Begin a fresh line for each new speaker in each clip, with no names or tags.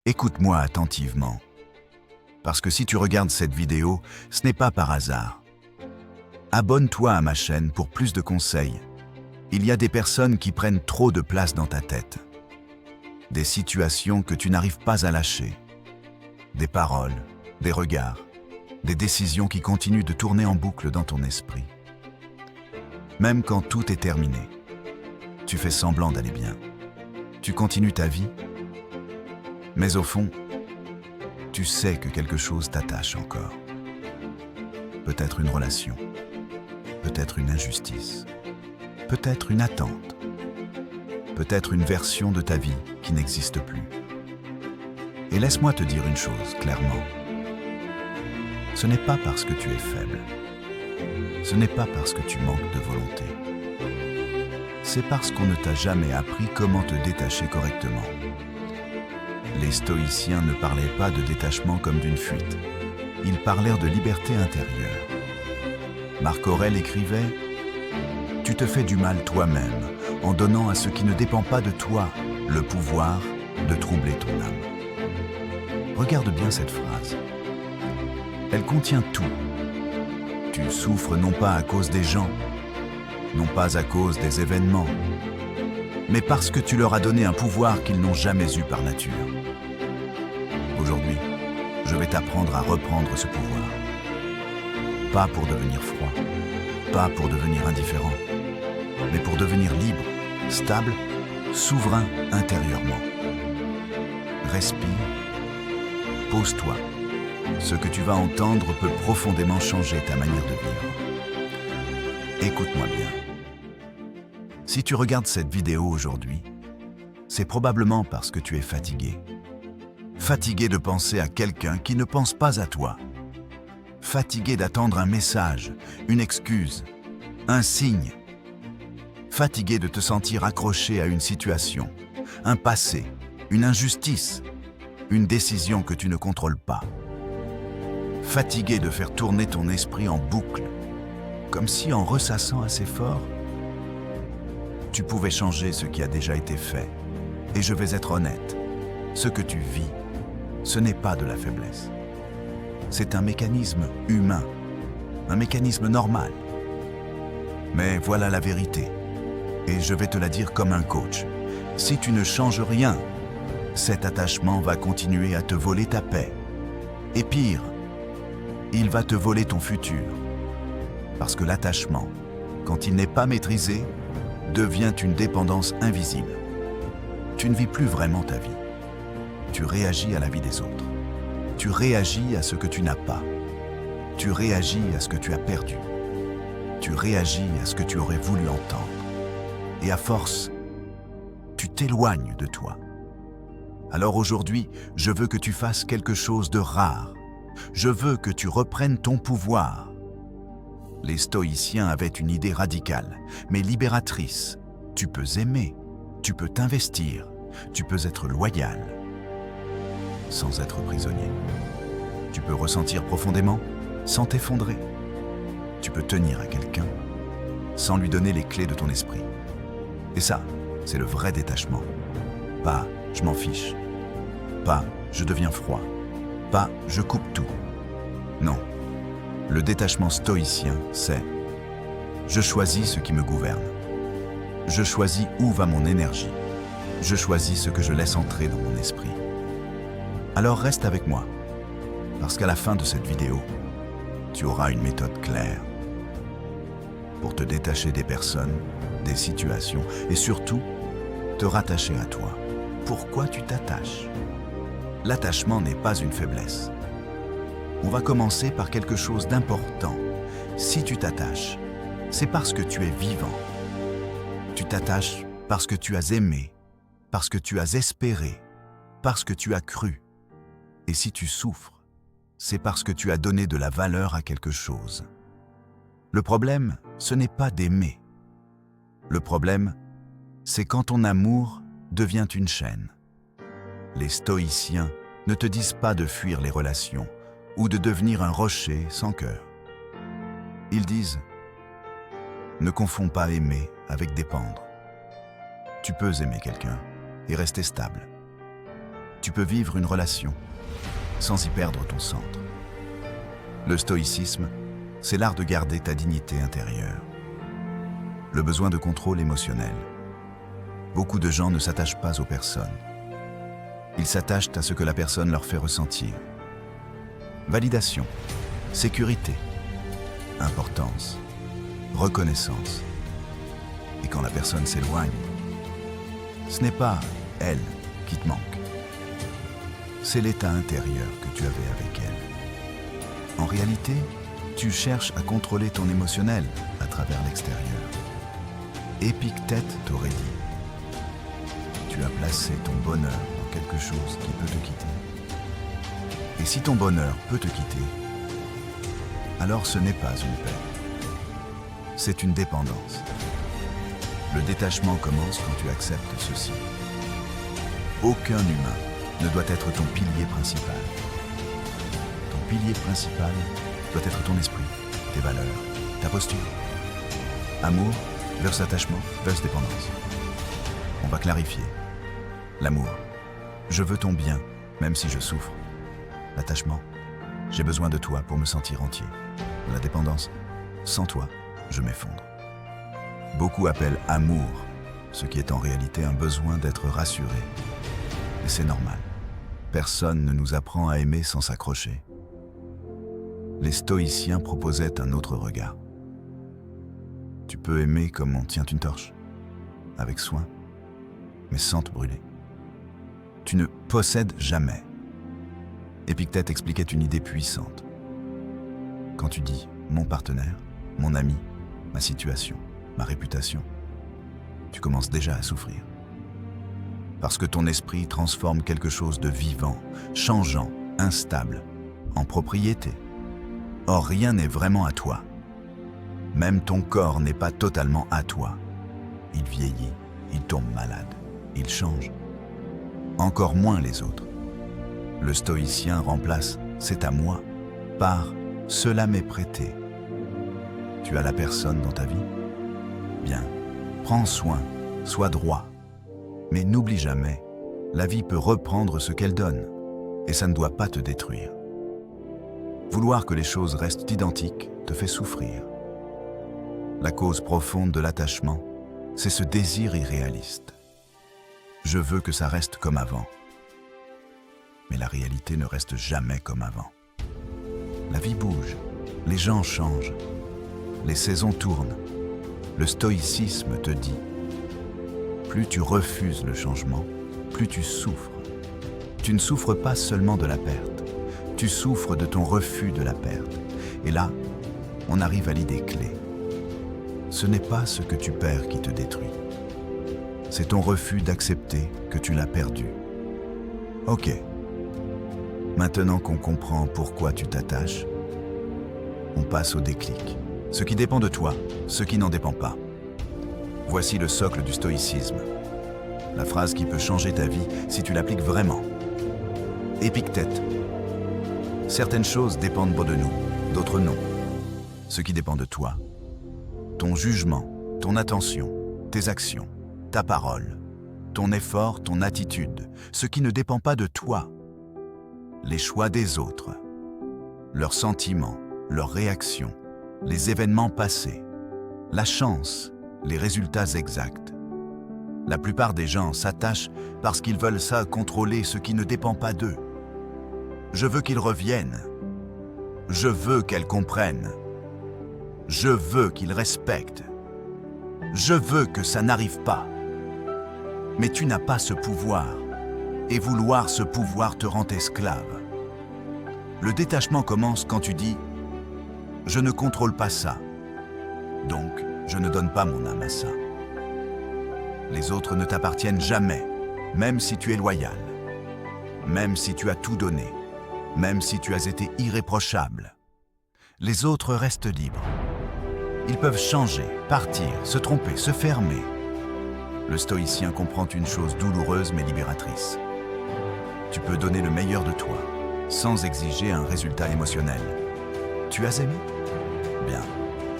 Écoute-moi attentivement, parce que si tu regardes cette vidéo, ce n'est pas par hasard. Abonne-toi à ma chaîne pour plus de conseils. Il y a des personnes qui prennent trop de place dans ta tête. Des situations que tu n'arrives pas à lâcher. Des paroles, des regards, des décisions qui continuent de tourner en boucle dans ton esprit. Même quand tout est terminé, tu fais semblant d'aller bien. Tu continues ta vie, mais au fond, tu sais que quelque chose t'attache encore. Peut-être une relation, peut-être une injustice, peut-être une attente, peut-être une version de ta vie qui n'existe plus. Et laisse-moi te dire une chose clairement. Ce n'est pas parce que tu es faible. Ce n'est pas parce que tu manques de volonté. C'est parce qu'on ne t'a jamais appris comment te détacher correctement. Les stoïciens ne parlaient pas de détachement comme d'une fuite. Ils parlèrent de liberté intérieure. Marc Aurèle écrivait « Tu te fais du mal toi-même en donnant à ce qui ne dépend pas de toi le pouvoir de troubler ton âme. » Regarde bien cette phrase. Elle contient tout. Tu souffres non pas à cause des gens, non pas à cause des événements, mais parce que tu leur as donné un pouvoir qu'ils n'ont jamais eu par nature. Aujourd'hui, je vais t'apprendre à reprendre ce pouvoir. Pas pour devenir froid, pas pour devenir indifférent, mais pour devenir libre, stable, souverain intérieurement. Respire, pose-toi. Ce que tu vas entendre peut profondément changer ta manière de vivre. Écoute-moi bien. Si tu regardes cette vidéo aujourd'hui, c'est probablement parce que tu es fatigué. Fatigué de penser à quelqu'un qui ne pense pas à toi. Fatigué d'attendre un message, une excuse, un signe. Fatigué de te sentir accroché à une situation, un passé, une injustice, une décision que tu ne contrôles pas. Fatigué de faire tourner ton esprit en boucle, comme si en ressassant assez fort, tu pouvais changer ce qui a déjà été fait. Et je vais être honnête, ce que tu vis, ce n'est pas de la faiblesse. C'est un mécanisme humain, un mécanisme normal. Mais voilà la vérité, et je vais te la dire comme un coach. Si tu ne changes rien, cet attachement va continuer à te voler ta paix. Et pire, il va te voler ton futur. Parce que l'attachement, quand il n'est pas maîtrisé, devient une dépendance invisible. Tu ne vis plus vraiment ta vie. Tu réagis à la vie des autres. Tu réagis à ce que tu n'as pas. Tu réagis à ce que tu as perdu. Tu réagis à ce que tu aurais voulu entendre. Et à force, tu t'éloignes de toi. Alors aujourd'hui, je veux que tu fasses quelque chose de rare. Je veux que tu reprennes ton pouvoir. Les stoïciens avaient une idée radicale, mais libératrice. Tu peux aimer, tu peux t'investir, tu peux être loyal, sans être prisonnier. Tu peux ressentir profondément, sans t'effondrer. Tu peux tenir à quelqu'un, sans lui donner les clés de ton esprit. Et ça, c'est le vrai détachement. Pas « je m'en fiche », pas « je deviens froid », pas « je coupe tout ». Non. Le détachement stoïcien, c'est « je choisis ce qui me gouverne ». Je choisis où va mon énergie. Je choisis ce que je laisse entrer dans mon esprit. Alors reste avec moi, parce qu'à la fin de cette vidéo, tu auras une méthode claire pour te détacher des personnes, des situations et surtout, te rattacher à toi. Pourquoi tu t'attaches? L'attachement n'est pas une faiblesse. On va commencer par quelque chose d'important. Si tu t'attaches, c'est parce que tu es vivant. Tu t'attaches parce que tu as aimé, parce que tu as espéré, parce que tu as cru. Et si tu souffres, c'est parce que tu as donné de la valeur à quelque chose. Le problème, ce n'est pas d'aimer. Le problème, c'est quand ton amour devient une chaîne. Les stoïciens ne te disent pas de fuir les relations ou de devenir un rocher sans cœur. Ils disent « Ne confonds pas aimer avec dépendre ». Tu peux aimer quelqu'un et rester stable. tu peux vivre une relation sans y perdre ton centre. Le stoïcisme, c'est l'art de garder ta dignité intérieure. Le besoin de contrôle émotionnel. Beaucoup de gens ne s'attachent pas aux personnes. Ils s'attachent à ce que la personne leur fait ressentir. Validation, sécurité, importance, reconnaissance. Et quand la personne s'éloigne, ce n'est pas elle qui te manque. C'est l'état intérieur que tu avais avec elle. En réalité, tu cherches à contrôler ton émotionnel à travers l'extérieur. Épictète t'aurait dit. Tu as placé ton bonheur dans quelque chose qui peut te quitter. Et si ton bonheur peut te quitter, alors ce n'est pas une peine. C'est une dépendance. Le détachement commence quand tu acceptes ceci. Aucun humain ne doit être ton pilier principal. Ton pilier principal doit être ton esprit, tes valeurs, ta posture. Amour versus attachement versus dépendance. On va clarifier. L'amour. Je veux ton bien, même si je souffre. L'attachement. J'ai besoin de toi pour me sentir entier. La dépendance. Sans toi, je m'effondre. Beaucoup appellent amour, ce qui est en réalité un besoin d'être rassuré. Et c'est normal. Personne ne nous apprend à aimer sans s'accrocher. Les stoïciens proposaient un autre regard. Tu peux aimer comme on tient une torche, avec soin, mais sans te brûler. Tu ne possèdes jamais. Épictète expliquait une idée puissante. Quand tu dis « mon partenaire, mon ami, ma situation, ma réputation », tu commences déjà à souffrir. Parce que ton esprit transforme quelque chose de vivant, changeant, instable, en propriété. Or, rien n'est vraiment à toi. Même ton corps n'est pas totalement à toi. Il vieillit, il tombe malade, il change. Encore moins les autres. Le stoïcien remplace « c'est à moi » par « cela m'est prêté ». Tu as la personne dans ta vie? Bien, prends soin, sois droit. Mais n'oublie jamais, la vie peut reprendre ce qu'elle donne, et ça ne doit pas te détruire. Vouloir que les choses restent identiques te fait souffrir. La cause profonde de l'attachement, c'est ce désir irréaliste. Je veux que ça reste comme avant. Mais la réalité ne reste jamais comme avant. La vie bouge, les gens changent, les saisons tournent. Le stoïcisme te dit, plus tu refuses le changement, plus tu souffres. Tu ne souffres pas seulement de la perte, tu souffres de ton refus de la perte. Et là, on arrive à l'idée clé. Ce n'est pas ce que tu perds qui te détruit. C'est ton refus d'accepter que tu l'as perdu. Ok. Maintenant qu'on comprend pourquoi tu t'attaches, on passe au déclic. Ce qui dépend de toi, ce qui n'en dépend pas. Voici le socle du stoïcisme. La phrase qui peut changer ta vie si tu l'appliques vraiment. Épictète. Certaines choses dépendent de nous, d'autres non. Ce qui dépend de toi, ton jugement, ton attention, tes actions, ta parole, ton effort, ton attitude, ce qui ne dépend pas de toi, les choix des autres, leurs sentiments, leurs réactions, les événements passés, la chance, les résultats exacts. La plupart des gens s'attachent parce qu'ils veulent ça contrôler ce qui ne dépend pas d'eux. Je veux qu'ils reviennent. Je veux qu'elles comprennent. Je veux qu'ils respectent. Je veux que ça n'arrive pas. Mais tu n'as pas ce pouvoir. Et vouloir ce pouvoir te rend esclave. Le détachement commence quand tu dis « Je ne contrôle pas ça. Donc, je ne donne pas mon âme à ça. » Les autres ne t'appartiennent jamais, même si tu es loyal, même si tu as tout donné, même si tu as été irréprochable. Les autres restent libres. Ils peuvent changer, partir, se tromper, se fermer. Le stoïcien comprend une chose douloureuse mais libératrice. Tu peux donner le meilleur de toi, sans exiger un résultat émotionnel. Tu as aimé? Bien.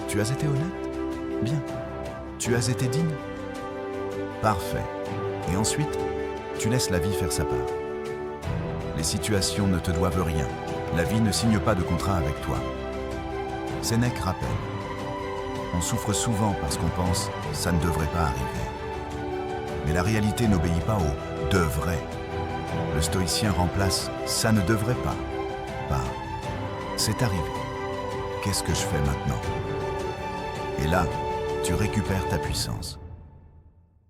Tu as été honnête? Bien. Tu as été digne? Parfait. Et ensuite, tu laisses la vie faire sa part. Les situations ne te doivent rien. La vie ne signe pas de contrat avec toi. Sénèque rappelle. On souffre souvent parce qu'on pense « ça ne devrait pas arriver ». Mais la réalité n'obéit pas au « devrait ». Le stoïcien remplace « ça ne devrait pas » par « c'est arrivé. Qu'est-ce que je fais maintenant ?» Et là, tu récupères ta puissance.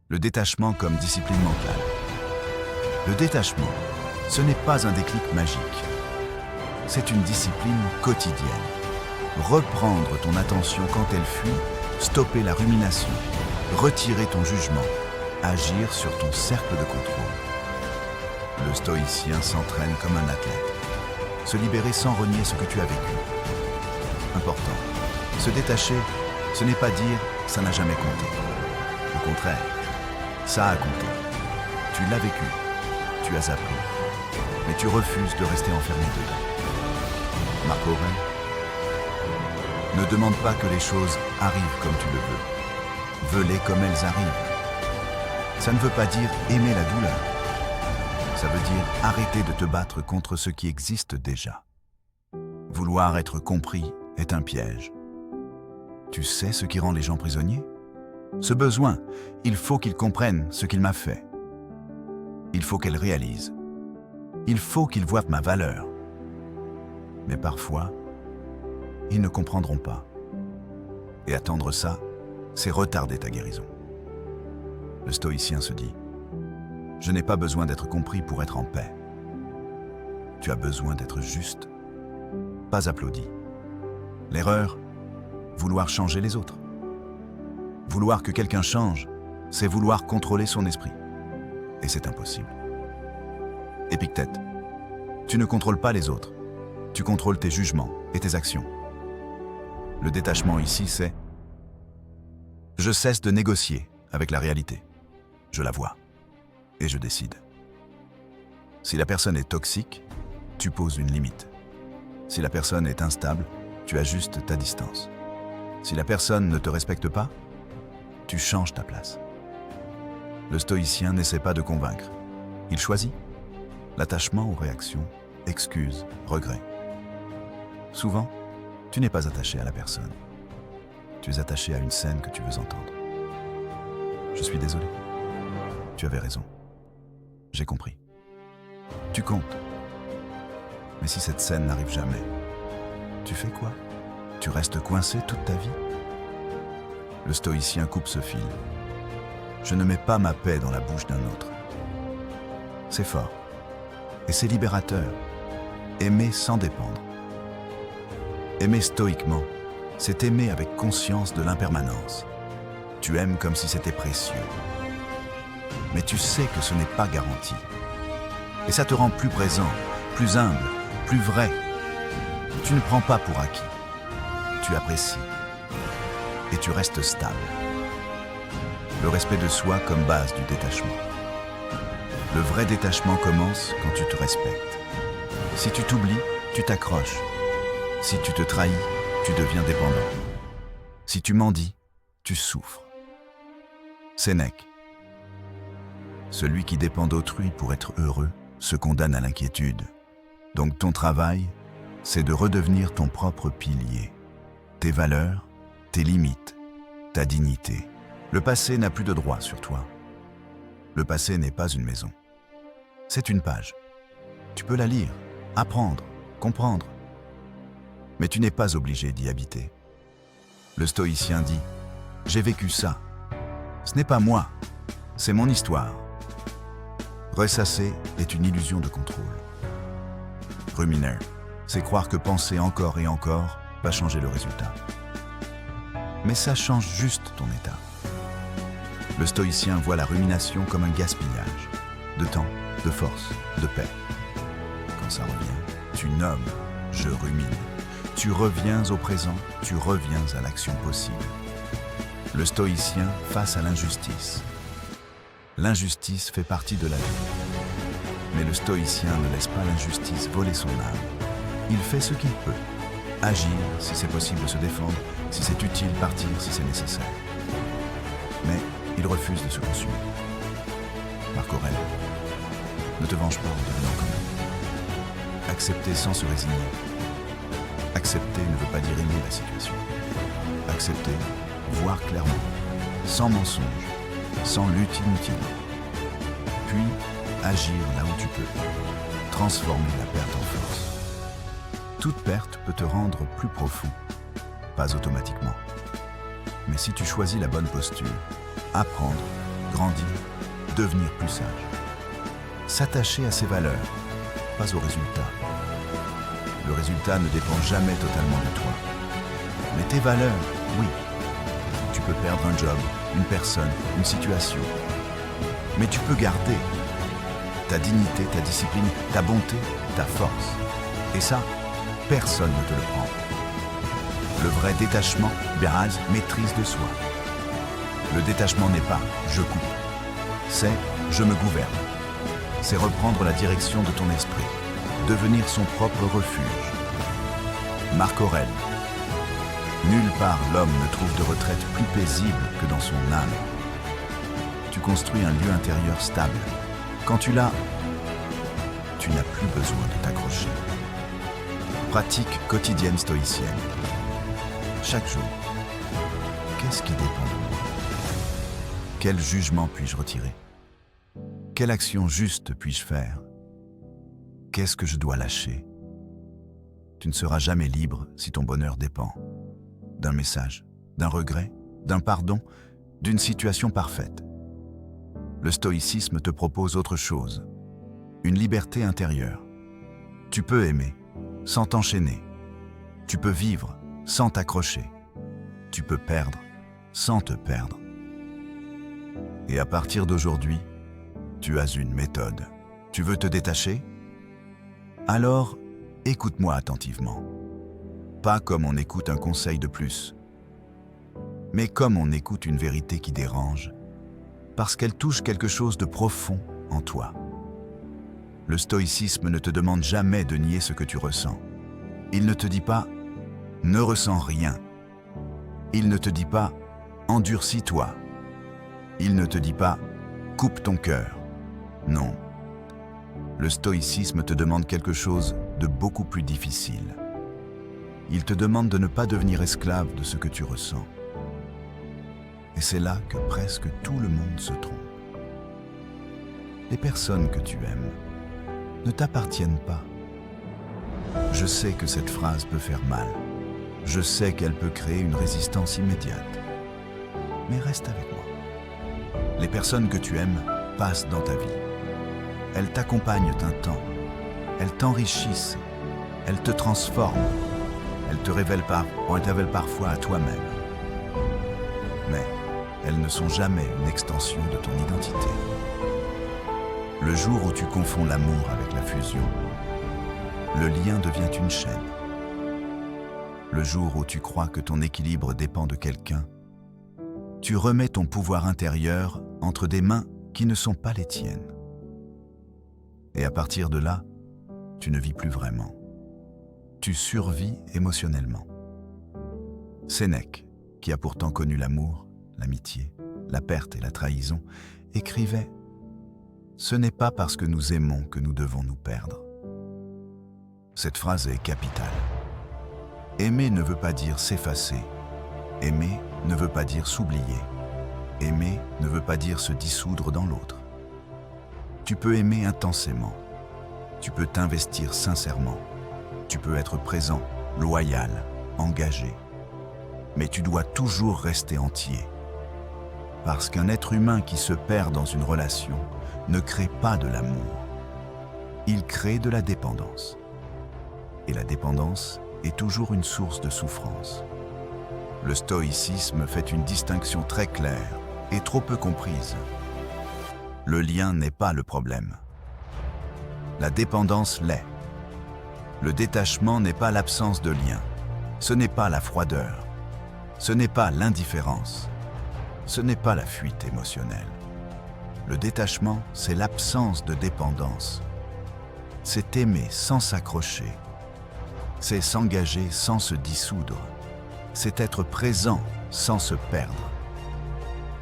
Le détachement comme discipline mentale. Le détachement, ce n'est pas un déclic magique. C'est une discipline quotidienne. Reprendre ton attention quand elle fuit, stopper la rumination, retirer ton jugement, agir sur ton cercle de contrôle. Le stoïcien s'entraîne comme un athlète. Se libérer sans renier ce que tu as vécu. Important. Se détacher, ce n'est pas dire « ça n'a jamais compté ». Au contraire, ça a compté. Tu l'as vécu, tu as appris, mais tu refuses de rester enfermé dedans. Marc Aurèle. Ne demande pas que les choses arrivent comme tu le veux. Veux-les comme elles arrivent. Ça ne veut pas dire aimer la douleur. Ça veut dire arrêter de te battre contre ce qui existe déjà. Vouloir être compris est un piège. Tu sais ce qui rend les gens prisonniers? Ce besoin, il faut qu'ils comprennent ce qu'il m'a fait. Il faut qu'elles réalisent. Il faut qu'ils voient ma valeur. Mais parfois, ils ne comprendront pas. Et attendre ça, c'est retarder ta guérison. Le stoïcien se dit « Je n'ai pas besoin d'être compris pour être en paix. Tu as besoin d'être juste, pas applaudi. L'erreur, vouloir changer les autres. Vouloir que quelqu'un change, c'est vouloir contrôler son esprit. Et c'est impossible. Épictète, tu ne contrôles pas les autres. Tu contrôles tes jugements et tes actions. Le détachement ici, c'est « Je cesse de négocier avec la réalité. Je la vois. Et je décide. » Si la personne est toxique, tu poses une limite. Si la personne est instable, tu ajustes ta distance. Si la personne ne te respecte pas, tu changes ta place. Le stoïcien n'essaie pas de convaincre. Il choisit l'attachement aux réactions, excuses, regrets. Souvent, tu n'es pas attaché à la personne. Tu es attaché à une scène que tu veux entendre. Je suis désolé. Tu avais raison. J'ai compris. Tu comptes. Mais si cette scène n'arrive jamais, tu fais quoi? Tu restes coincé toute ta vie? Le stoïcien coupe ce fil. Je ne mets pas ma paix dans la bouche d'un autre. C'est fort. Et c'est libérateur. Aimer sans dépendre. Aimer stoïquement, c'est aimer avec conscience de l'impermanence. Tu aimes comme si c'était précieux. Mais tu sais que ce n'est pas garanti. Et ça te rend plus présent, plus humble, plus vrai. Tu ne prends pas pour acquis. Tu apprécies. Et tu restes stable. Le respect de soi comme base du détachement. Le vrai détachement commence quand tu te respectes. Si tu t'oublies, tu t'accroches. Si tu te trahis, tu deviens dépendant. Si tu mendis, tu souffres. Sénèque. Celui qui dépend d'autrui pour être heureux se condamne à l'inquiétude. Donc ton travail, c'est de redevenir ton propre pilier. Tes valeurs, tes limites, ta dignité. Le passé n'a plus de droit sur toi. Le passé n'est pas une maison. C'est une page. Tu peux la lire, apprendre, comprendre. Mais tu n'es pas obligé d'y habiter. Le stoïcien dit « J'ai vécu ça. Ce n'est pas moi, c'est mon histoire. » Ressasser est une illusion de contrôle. Ruminer, c'est croire que penser encore et encore va changer le résultat. Mais ça change juste ton état. Le stoïcien voit la rumination comme un gaspillage de temps, de force, de paix. Quand ça revient, tu nommes « je rumine ». Tu reviens au présent, tu reviens à l'action possible. Le stoïcien face à l'injustice. L'injustice fait partie de la vie. Mais le stoïcien ne laisse pas l'injustice voler son âme. Il fait ce qu'il peut. Agir si c'est possible de se défendre, si c'est utile, partir si c'est nécessaire. Mais il refuse de se consumer. Marc Aurèle, ne te venge pas en devenant comme lui. accepter sans se résigner. Accepter ne veut pas dire aimer la situation. Accepter, voir clairement, sans mensonge, sans lutte inutile. Puis, agir là où tu peux. Transformer la perte en force. Toute perte peut te rendre plus profond, pas automatiquement. Mais si tu choisis la bonne posture, apprendre, grandir, devenir plus sage. S'attacher à ses valeurs, pas au résultat. Le résultat ne dépend jamais totalement de toi. Mais tes valeurs, oui. Tu peux perdre un job, une personne, une situation. Mais tu peux garder ta dignité, ta discipline, ta bonté, ta force. Et ça, personne ne te le prend. Le vrai détachement, base, maîtrise de soi. Le détachement n'est pas « je coupe », c'est « je me gouverne ». C'est reprendre la direction de ton esprit, devenir son propre refuge. Marc Aurèle. Nulle part l'homme ne trouve de retraite plus paisible que dans son âme. Tu construis un lieu intérieur stable. Quand tu l'as, tu n'as plus besoin de t'accrocher. Pratique quotidienne stoïcienne. Chaque jour, qu'est-ce qui dépend de moi? Quel jugement puis-je retirer? Quelle action juste puis-je faire? Qu'est-ce que je dois lâcher? Tu ne seras jamais libre si ton bonheur dépend d'un message, d'un regret, d'un pardon, d'une situation parfaite. Le stoïcisme te propose autre chose, une liberté intérieure. Tu peux aimer sans t'enchaîner. Tu peux vivre sans t'accrocher. Tu peux perdre sans te perdre. Et à partir d'aujourd'hui, tu as une méthode. Tu veux te détacher? Alors, écoute-moi attentivement. Pas comme on écoute un conseil de plus, mais comme on écoute une vérité qui dérange, parce qu'elle touche quelque chose de profond en toi. Le stoïcisme ne te demande jamais de nier ce que tu ressens. Il ne te dit pas « ne ressens rien ». Il ne te dit pas « endurcis-toi ». Il ne te dit pas « coupe ton cœur ». Non. Le stoïcisme te demande quelque chose de beaucoup plus difficile. Il te demande de ne pas devenir esclave de ce que tu ressens. Et c'est là que presque tout le monde se trompe. Les personnes que tu aimes ne t'appartiennent pas. Je sais que cette phrase peut faire mal. Je sais qu'elle peut créer une résistance immédiate. Mais reste avec moi. Les personnes que tu aimes passent dans ta vie. Elles t'accompagnent un temps. Elles t'enrichissent. Elles te transforment. Elles te révèlent parfois à toi-même. Mais elles ne sont jamais une extension de ton identité. Le jour où tu confonds l'amour avec la fusion, le lien devient une chaîne. Le jour où tu crois que ton équilibre dépend de quelqu'un, tu remets ton pouvoir intérieur entre des mains qui ne sont pas les tiennes. Et à partir de là, tu ne vis plus vraiment. Tu survis émotionnellement. Sénèque, qui a pourtant connu l'amour, l'amitié, la perte et la trahison, écrivait « Ce n'est pas parce que nous aimons que nous devons nous perdre ». Cette phrase est capitale. Aimer ne veut pas dire s'effacer. Aimer ne veut pas dire s'oublier. Aimer ne veut pas dire se dissoudre dans l'autre. Tu peux aimer intensément. Tu peux t'investir sincèrement. Tu peux être présent, loyal, engagé. Mais tu dois toujours rester entier. Parce qu'un être humain qui se perd dans une relation ne crée pas de l'amour. Il crée de la dépendance. Et la dépendance est toujours une source de souffrance. Le stoïcisme fait une distinction très claire et trop peu comprise. Le lien n'est pas le problème. La dépendance l'est. Le détachement n'est pas l'absence de lien. Ce n'est pas la froideur. Ce n'est pas l'indifférence. Ce n'est pas la fuite émotionnelle. Le détachement, c'est l'absence de dépendance. C'est aimer sans s'accrocher. C'est s'engager sans se dissoudre. C'est être présent sans se perdre.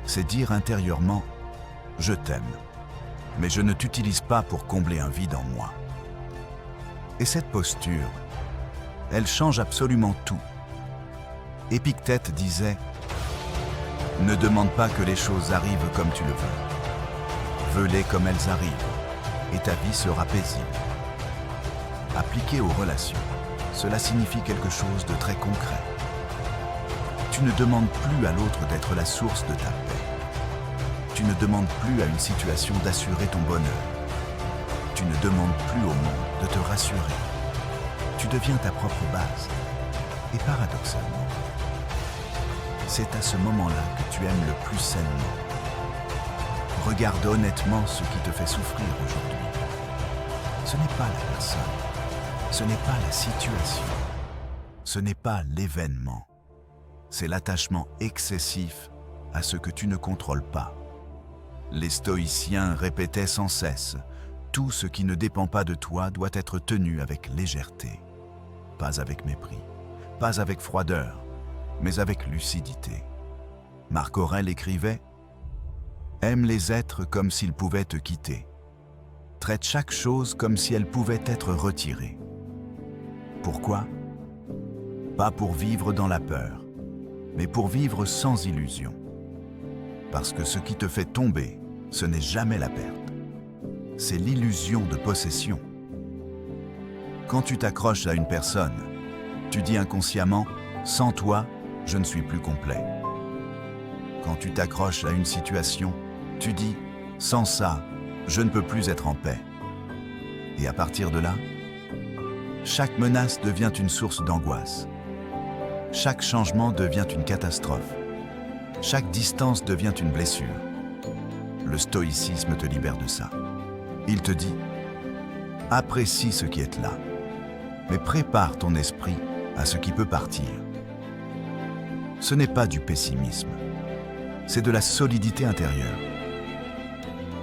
C'est dire intérieurement « Je t'aime, mais je ne t'utilise pas pour combler un vide en moi ». Et cette posture, elle change absolument tout. Épictète disait « Ne demande pas que les choses arrivent comme tu le veux. Veux-les comme elles arrivent, et ta vie sera paisible. » Appliqué aux relations, cela signifie quelque chose de très concret. Tu ne demandes plus à l'autre d'être la source de ta paix. Tu ne demandes plus à une situation d'assurer ton bonheur. Tu ne demandes plus au monde de te rassurer. Tu deviens ta propre base. Et paradoxalement, c'est à ce moment-là que tu aimes le plus sainement. Regarde honnêtement ce qui te fait souffrir aujourd'hui. Ce n'est pas la personne, ce n'est pas la situation, ce n'est pas l'événement. C'est l'attachement excessif à ce que tu ne contrôles pas. Les stoïciens répétaient sans cesse « Tout ce qui ne dépend pas de toi doit être tenu avec légèreté, pas avec mépris, pas avec froideur, mais avec lucidité. » Marc Aurèle écrivait « Aime les êtres comme s'ils pouvaient te quitter. Traite chaque chose comme si elle pouvait être retirée. » Pourquoi ? Pas pour vivre dans la peur, mais pour vivre sans illusion. Parce que ce qui te fait tomber, ce n'est jamais la perte. C'est l'illusion de possession. Quand tu t'accroches à une personne, tu dis inconsciemment « Sans toi, je ne suis plus complet ». Quand tu t'accroches à une situation, tu dis « Sans ça, je ne peux plus être en paix ». Et à partir de là, chaque menace devient une source d'angoisse. Chaque changement devient une catastrophe. Chaque distance devient une blessure. Le stoïcisme te libère de ça. Il te dit « Apprécie ce qui est là, mais prépare ton esprit à ce qui peut partir. » Ce n'est pas du pessimisme, c'est de la solidité intérieure.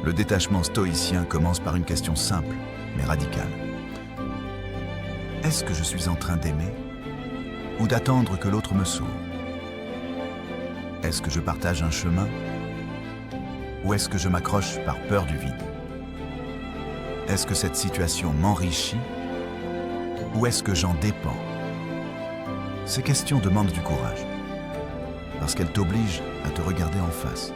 Le détachement stoïcien commence par une question simple, mais radicale. Est-ce que je suis en train d'aimer ou d'attendre que l'autre me sauve? Est-ce que je partage un chemin ou est-ce que je m'accroche par peur du vide? Est-ce que cette situation m'enrichit ou est-ce que j'en dépends? Ces questions demandent du courage parce qu'elles t'obligent à te regarder en face.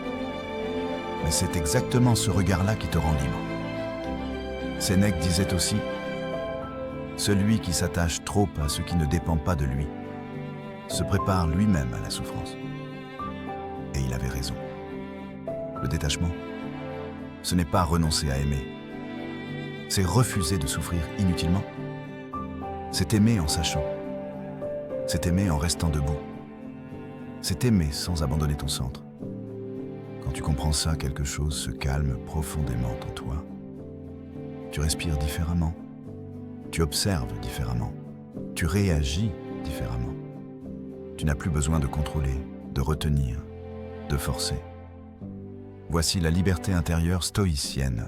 Mais c'est exactement ce regard-là qui te rend libre. Sénèque disait aussi « Celui qui s'attache trop à ce qui ne dépend pas de lui se prépare lui-même à la souffrance. » Et il avait raison. Le détachement, ce n'est pas renoncer à aimer. C'est refuser de souffrir inutilement. C'est aimer en sachant. C'est aimer en restant debout. C'est aimer sans abandonner ton centre. Quand tu comprends ça, quelque chose se calme profondément en toi. Tu respires différemment. Tu observes différemment. Tu réagis différemment. Tu n'as plus besoin de contrôler, de retenir, de forcer. Voici la liberté intérieure stoïcienne